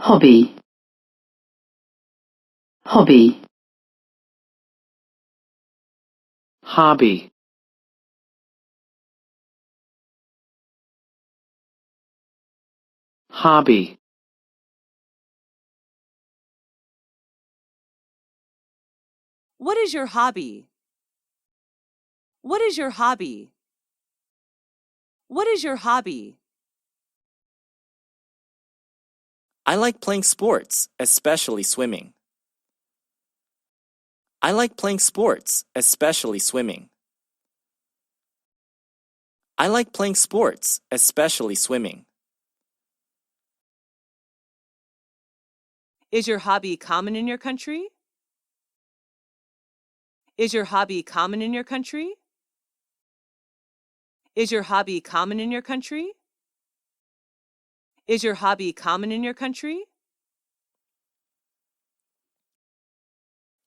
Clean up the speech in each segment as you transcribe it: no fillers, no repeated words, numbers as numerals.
hobby, hobby, hobby, hobby, What is your hobby? What is your hobby? What is your hobby? I like playing sports, especially swimming. I like playing sports, especially swimming. I like playing sports, especially swimming. Is your hobby common in your country? Is your hobby common in your country? Is your hobby common in your country? Is your hobby common in your country?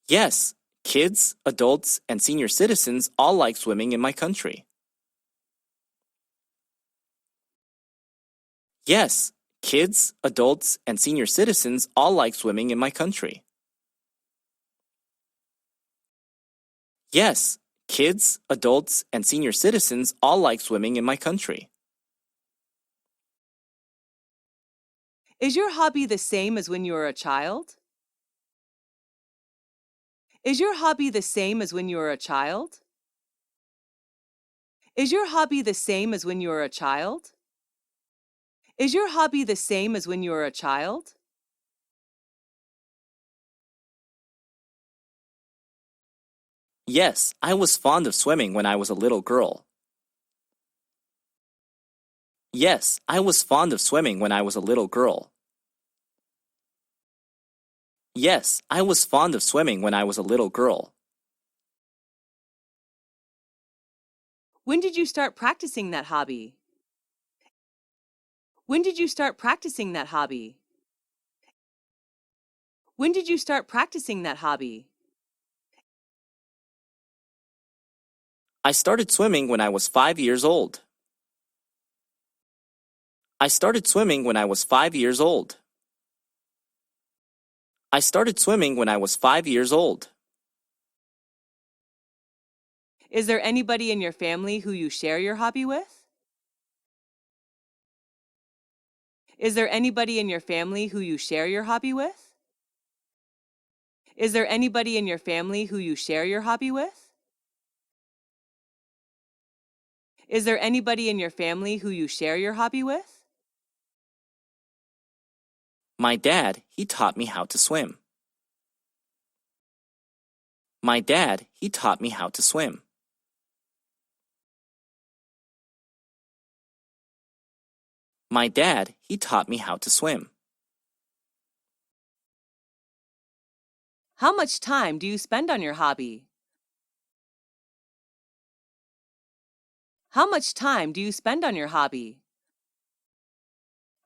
Yes, kids, adults, and senior citizens all like swimming in my country. Yes, kids, adults, and senior citizens all like swimming in my country. Yes, kids, adults, and senior citizens all like swimming in my country. Is your hobby the same as when you were a child? Is your hobby the same as when you were a child? Is your hobby the same as when you were a child? Is your hobby the same as when you were a child? Yes, I was fond of swimming when I was a little girl. Yes, I was fond of swimming when I was a little girl. Yes, I was fond of swimming when I was a little girl. When did you start practicing that hobby? When did you start practicing that hobby? When did you start practicing that hobby? I started swimming when I was 5 years old. I started swimming when I was 5 years old. I started swimming when I was 5 years old. Is there anybody in your family who you share your hobby with? Is there anybody in your family who you share your hobby with? Is there anybody in your family who you share your hobby with? Is there anybody in your family who you share your hobby with? My dad, he taught me how to swim. My dad, he taught me how to swim. My dad, he taught me how to swim. How much time do you spend on your hobby? How much time do you spend on your hobby?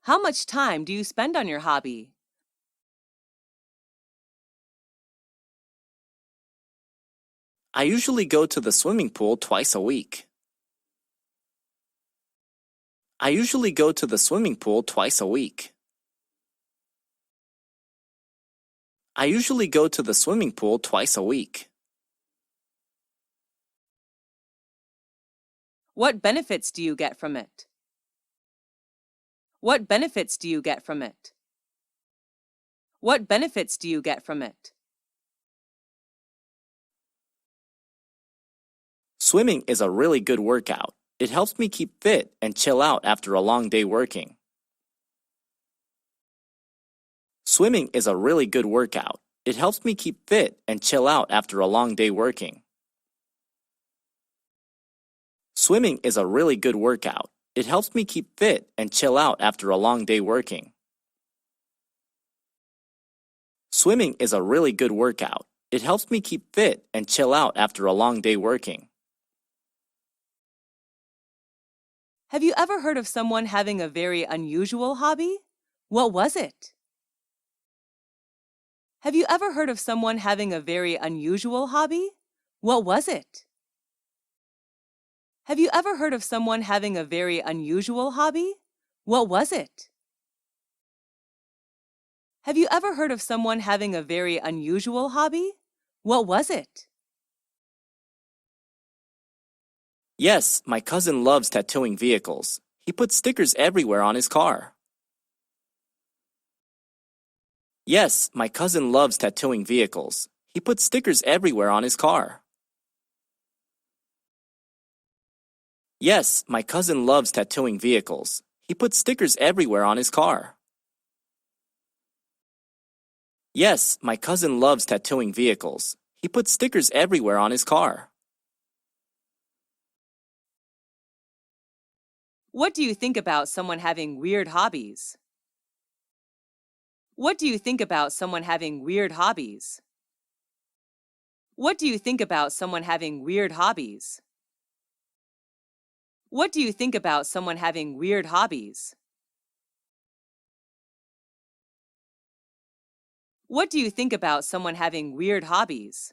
How much time do you spend on your hobby? I usually go to the swimming pool twice a week. I usually go to the swimming pool twice a week. I usually go to the swimming pool twice a week. What benefits do you get from it? What benefits do you get from it? What benefits do you get from it? Swimming is a really good workout. It helps me keep fit and chill out after a long day working. Swimming is a really good workout. It helps me keep fit and chill out after a long day working. Swimming is a really good workout. It helps me keep fit and chill out after a long day working. Swimming is a really good workout. It helps me keep fit and chill out after a long day working. Have you ever heard of someone having a very unusual hobby? What was it? Have you ever heard of someone having a very unusual hobby? What was it? Have you ever heard of someone having a very unusual hobby? What was it? Have you ever heard of someone having a very unusual hobby? What was it? Yes, my cousin loves tattooing vehicles. He puts stickers everywhere on his car. Yes, my cousin loves tattooing vehicles. He puts stickers everywhere on his car. Yes, my cousin loves tattooing vehicles. He puts stickers everywhere on his car. Yes, my cousin loves tattooing vehicles. He puts stickers everywhere on his car. What do you think about someone having weird hobbies? What do you think about someone having weird hobbies? What do you think about someone having weird hobbies? What do you think about someone having weird hobbies? What do you think about someone having weird hobbies?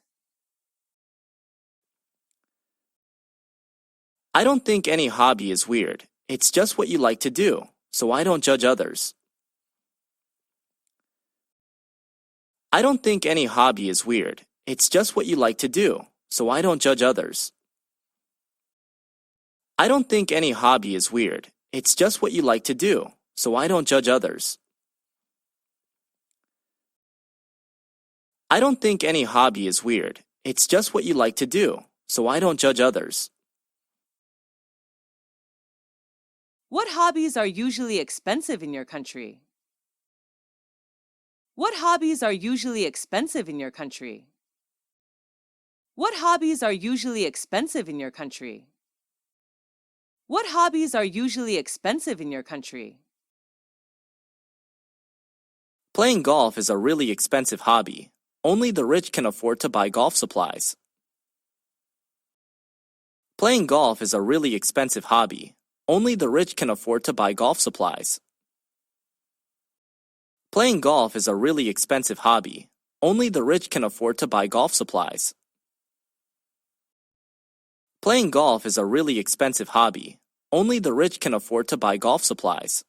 I don't think any hobby is weird. It's just what you like to do, so I don't judge others. I don't think any hobby is weird. It's just what you like to do, so I don't judge others. I don't think any hobby is weird. It's just what you like to do, so I don't judge others. I don't think any hobby is weird. It's just what you like to do, so I don't judge others. What hobbies are usually expensive in your country? What hobbies are usually expensive in your country? What hobbies are usually expensive in your country? What hobbies are usually expensive in your country? Playing golf is a really expensive hobby. Only the rich can afford to buy golf supplies. Playing golf is a really expensive hobby. Only the rich can afford to buy golf supplies. Playing golf is a really expensive hobby. Only the rich can afford to buy golf supplies. Playing golf is a really expensive hobby. Only the rich can afford to buy golf supplies.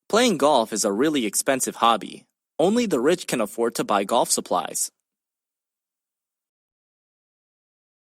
Playing golf is a really expensive hobby. Only the rich can afford to buy golf supplies.